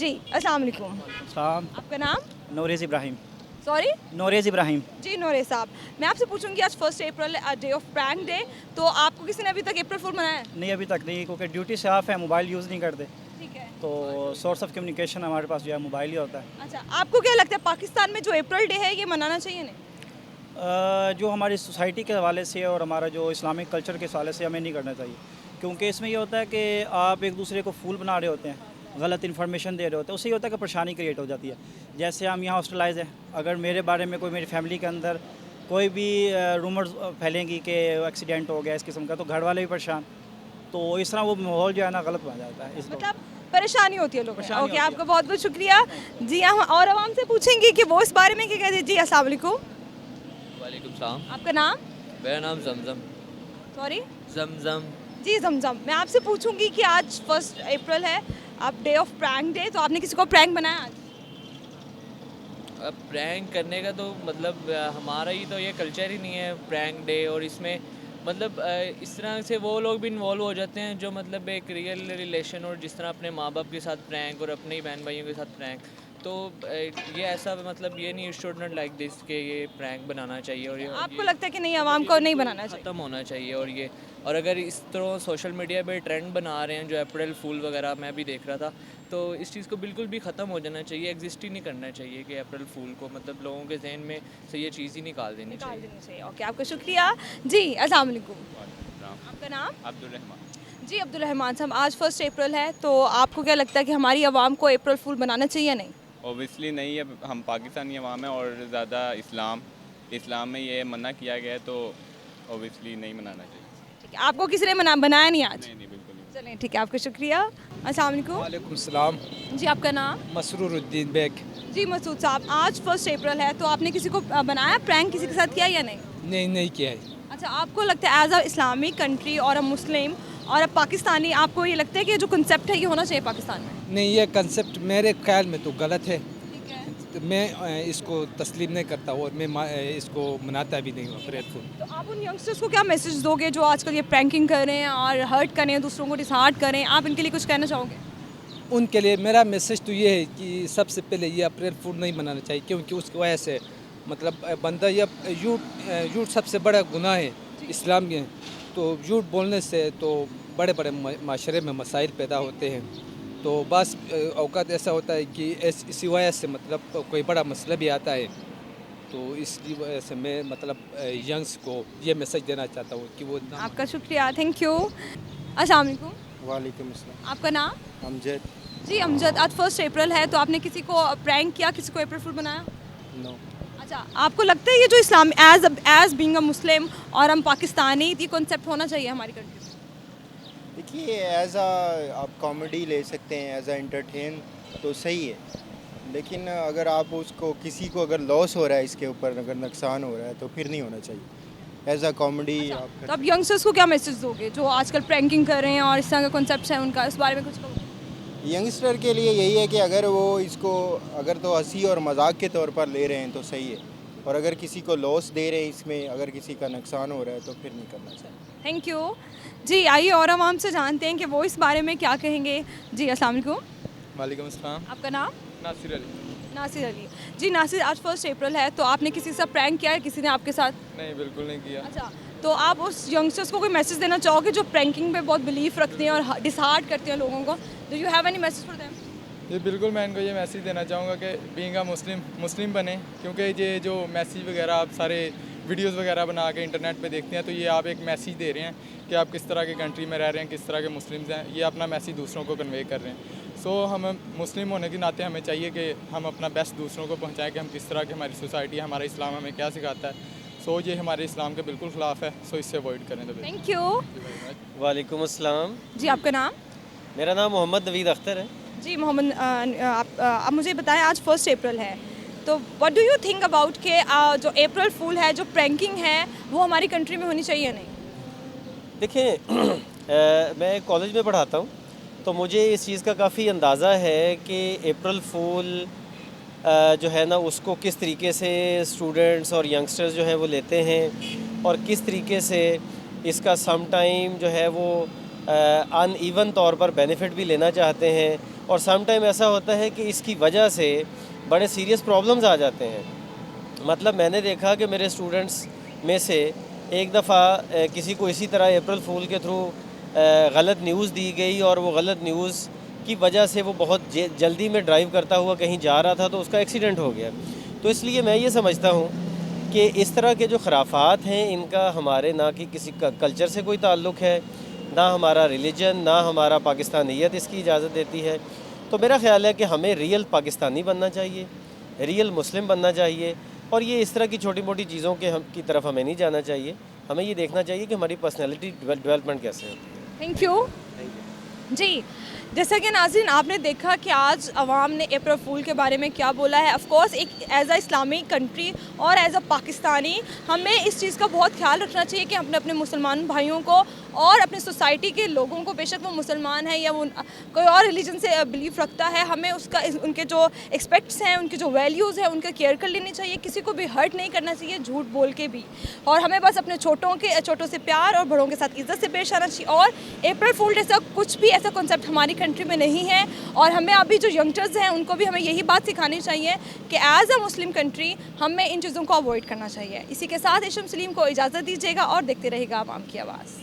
जी, अस्सलाम वालेकुम। सलाम। आपका नाम? नोरेज़ इब्राहिम। सॉरी? नोरेज़ इब्राहिम। जी, नूरे साहब। मैं आपसे पूछूंगी आज 1 अप्रैल डे ऑफ प्रैंक डे, तो आपको किसी ने अभी तक अप्रैल फूल मनाया है? नहीं, अभी तक नहीं, क्योंकि ड्यूटी से ऑफ है, मोबाइल यूज़ नहीं करते, ठीक है। तो सोर्स ऑफ कम्युनिकेशन हमारे पास जो है मोबाइल ही होता है। अच्छा, आपको क्या लगता है पाकिस्तान में जो अप्रैल डे है ये मनाना चाहिए नहीं? जो हमारी सोसाइटी के हवाले से और हमारा जो इस्लामिक कल्चर के हवाले से हमें नहीं करना चाहिए, क्योंकि इसमें ये होता है कि आप एक दूसरे को फूल बना रहे होते हैं, गलत इन्फॉर्मेशन दे रहे होते हैं, उससे ये होता है कि परेशानी क्रिएट हो जाती है। जैसे हम यहाँ हॉस्टलाइज हैं, अगर मेरे बारे में कोई मेरी फैमिली के अंदर कोई भी रूमर्स फैलेंगी कि एक्सीडेंट हो गया इस किस्म का, तो घर वाले भी परेशान, तो इस तरह वो माहौल जो है ना गलत बन जाता है। इस मतलब परेशानी होती है लोगों को। परेशानी ओके, होती है। आपका बहुत बहुत शुक्रिया। जी, हम और आवाम से पूछेंगे कि वो इस बारे में क्या कहते हैं। जी, अस्सलाम वालेकुम। वालेकुम सलाम। आपका नाम? मेरा नाम जमजम। सॉरी? जमजम। जी, जमजम। मैं आपसे पूछूंगी कि आज 1 अप्रैल है, आप डे ऑफ प्रैंक डे, तो आपने किसी को प्रैंक बनाया आज? अब प्रैंक करने का तो मतलब हमारा ही तो ये कल्चर ही नहीं है प्रैंक डे, और इसमें मतलब इस तरह से वो लोग भी इन्वॉल्व हो जाते हैं जो मतलब एक रियल रिलेशन, और जिस तरह अपने माँ बाप के साथ प्रैंक और अपने ही बहन भाइयों के साथ प्रैंक, तो ये ऐसा मतलब ये नहीं, शुड नॉट लाइक दिस के ये प्रैंक बनाना चाहिए, और आपको लगता है कि नहीं, आवाम को नहीं बनाना चाहिए? ख़त्म होना चाहिए। और अगर इस तरह सोशल मीडिया पे ट्रेंड बना रहे हैं जो अप्रैल फूल वगैरह, मैं भी देख रहा था, तो इस चीज़ को बिल्कुल भी ख़त्म हो जाना चाहिए, एग्जिस्ट ही नहीं करना चाहिए कि अप्रैल फूल को, मतलब लोगों के जहन में से ये चीज़ ही निकाल देनी निकाल चाहिए। देना चाहिए। ओके, आपका शुक्रिया। जी, अस्सलाम वालेकुम। आपका नाम? अब्दुल रहमान। जी, अब्दुल रहमान साहब। आज 1 अप्रैल है, तो आपको क्या लगता है कि हमारी आवाम को अप्रैल फूल बनाना चाहिए या नहीं? ओबियसली नहीं है, हम पाकिस्तानी अवाम है और ज़्यादा इस्लाम में ये मना किया गया है, तो ओबियसली नहीं मनाना चाहिए। ठीक है, आपको किसी ने बनाया नहीं आज? नहीं बिल्कुल नहीं। चलें, ठीक है, आपका शुक्रिया। अस्सलाम वालेकुम। वालेकुम सलाम। जी, आपका नाम? मसरूरुद्दीन बेग। जी, मसूद साहब। आज 1 अप्रैल है, तो आपने किसी को बनाया प्रैंक, किसी के साथ किया या नहीं? नहीं किया है। अच्छा, आपको लगता है एज अ इस्लामिक कंट्री और अ मुस्लिम और अ पाकिस्तानी, आपको ये लगता है कि जो कंसेप्ट है ये होना चाहिए पाकिस्तान में? नहीं, ये कंसेप्ट मेरे ख्याल में तो गलत है। ठीक है। तो मैं इसको तस्लीम नहीं करता और मैं इसको मनाता भी नहीं हूँ अप्रैल फूल। तो आप उन यंगस्टर्स को क्या मैसेज दोगे जो आजकल ये प्रैंकिंग कर रहे हैं और हर्ट कर रहे हैं, दूसरों को डिसहार्ट कर रहे हैं? आप इनके लिए कुछ कहना चाहोगे? उनके लिए मेरा मैसेज तो ये है कि सबसे पहले ये अप्रैल फूल नहीं मनाना चाहिए, क्योंकि उसकी वजह से मतलब बंदा ये झूठ सबसे बड़ा गुनाह है इस्लाम में। तो झूठ बोलने से तो बड़े बड़े माशरे में मसाइल पैदा होते हैं। तो बस औकात ऐसा होता है कि इसी वजह से मतलब कोई बड़ा मसला भी आता है, तो इसकी वजह से मैं मतलब यंग्स को ये मैसेज देना चाहता हूँ कि वो आपका शुक्रिया, थैंक यू। अस्सलाम वालेकुम। वालेकुम अस्सलाम। आपका नाम? अमजद। जी, अमजद। आज 1 अप्रैल है, तो आपने किसी को प्रैंक किया, किसी को अप्रैल फूल बनाया? नो। अच्छा, आपको लगता है ये जो इस्लाम एज बीइंग अ मुस्लिम और हम पाकिस्तानी, ये कॉन्सेप्ट होना चाहिए हमारी कंट्री में? देखिए, एज आ आप कॉमेडी ले सकते हैं, एज आ एंटरटेन तो सही है, लेकिन अगर आप उसको किसी को अगर लॉस हो रहा है, इसके ऊपर अगर नुकसान हो रहा है, तो फिर नहीं होना चाहिए। एज आ कॉमेडी आप तो आप यंगस्टर्स को क्या मैसेज दोगे जो आजकल प्रैंकिंग कर रहे हैं और इस तरह का कॉन्सेप्ट है उनका, इस बारे में कुछ कहो? यंगस्टर के लिए यही है कि अगर वो इसको अगर तो हंसी और मजाक के तौर पर ले रहे हैं तो सही है, और अगर किसी को लॉस दे रहे हैं इसमें, अगर किसी का नुकसान हो रहा है, तो फिर नहीं करना चाहिए। Thank you. जी, आइए और हम से जानते हैं कि वो इस बारे में क्या कहेंगे। जी, अस्सलाम वालेकुम। वालेकुम अस्सलाम। आपका नाम? नासिर अली। नासिर अली। जी, नासिर, आज 1 अप्रैल है, तो आपने किसी से प्रैंक किया है, किसी ने आपके साथ? नहीं, बिल्कुल नहीं किया। अच्छा, तो आप उस यंगस्टर्स को कोई मैसेज देना चाहोगे जो प्रैंकिंग पे बहुत बिलीव रखते हैं और डिसहार्ट करते हैं लोगों को? Do you have any message for them? ये बिल्कुल मैं इनको ये मैसेज देना चाहूँगा कि बीइंग अ मुस्लिम बने, क्योंकि ये जो मैसेज वगैरह आप सारे वीडियोस वगैरह बना के इंटरनेट पे देखते हैं, तो ये आप एक मैसेज दे रहे हैं कि आप किस तरह के कंट्री में रह रहे हैं, किस तरह के मुस्लिम्स हैं, ये अपना मैसेज दूसरों को कन्वे कर रहे हैं। सो हम मुस्लिम होने के नाते हमें चाहिए कि हम अपना बेस्ट दूसरों को पहुँचाएँ कि हम किस तरह की हमारी सोसाइटी, हमारा इस्लाम हमें क्या सिखाता है। सो ये हमारे इस्लाम के बिल्कुल ख़िलाफ़ है, सो इससे अवॉइड करें। तो थैंक यू। वालेकुम अस्सलाम। जी, आपका नाम? मेरा नाम मोहम्मद नवीद अख्तर है। जी, मोहम्मद, आप मुझे बताएं, आज 1 अप्रैल है, तो what do you think about के जो अप्रैल फूल है, जो प्रैंकिंग है, वो हमारी कंट्री में होनी चाहिए या नहीं? देखिए, मैं कॉलेज में पढ़ाता हूँ, तो मुझे इस चीज़ का काफ़ी अंदाज़ा है कि अप्रैल फूल जो है ना उसको किस तरीके से स्टूडेंट्स और यंगस्टर्स जो हैं वो लेते हैं, और किस तरीके से इसका सम टाइम जो है वो अनइवन तौर पर बेनिफिट भी लेना चाहते हैं, और सम टाइम ऐसा होता है कि इसकी वजह से बड़े सीरियस प्रॉब्लम्स आ जाते हैं। मतलब मैंने देखा कि मेरे स्टूडेंट्स में से एक दफ़ा किसी को इसी तरह अप्रैल फूल के थ्रू गलत न्यूज़ दी गई और वो गलत न्यूज़ की वजह से वो बहुत जल्दी में ड्राइव करता हुआ कहीं जा रहा था तो उसका एक्सीडेंट हो गया। तो इसलिए मैं ये समझता हूँ कि इस तरह के जो खराफात हैं इनका हमारे ना कि किसी कल्चर से कोई ताल्लुक़ है, ना हमारा रिलीजन, ना हमारा पाकिस्तानियत इसकी इजाज़त देती है। तो मेरा ख़्याल है कि हमें रियल पाकिस्तानी बनना चाहिए, रियल मुस्लिम बनना चाहिए और ये इस तरह की छोटी मोटी चीज़ों की तरफ हमें नहीं जाना चाहिए। हमें ये देखना चाहिए कि हमारी पर्सनैलिटी डेवलपमेंट कैसे होती है। थैंक यू जी। जैसा कि नाज़रीन आपने देखा कि आज अवाम ने अप्रैल फूल के बारे में क्या बोला है। ऑफ कोर्स एक एज अ इस्लामिक कंट्री और एज अ पाकिस्तानी हमें इस चीज़ का बहुत ख्याल रखना चाहिए कि अपने अपने मुसलमान भाइयों को और अपने सोसाइटी के लोगों को, बेशक वो मुसलमान है या वो कोई और रिलीजन से बिलीव रखता है, हमें उसका उनके जो एक्सपेक्ट्स हैं, उनके जो वैल्यूज़ हैं, उनका केयर कर लेनी चाहिए। किसी को भी हर्ट नहीं करना चाहिए झूठ बोल के भी, और हमें बस अपने छोटों से प्यार और बड़ों के साथ इज्जत से पेश आना चाहिए। और अप्रैल फूल जैसा कुछ भी ऐसा कॉन्सेप्ट हमारी कंट्री में नहीं है और हमें अभी जो यंगस्टर्स हैं उनको भी हमें यही बात सिखानी चाहिए कि एज अ मुस्लिम कंट्री हमें इन चीज़ों को अवॉइड करना चाहिए। इसी के साथ इशम सलीम को इजाज़त दीजिएगा और देखते रहेगा आवाम की आवाज़।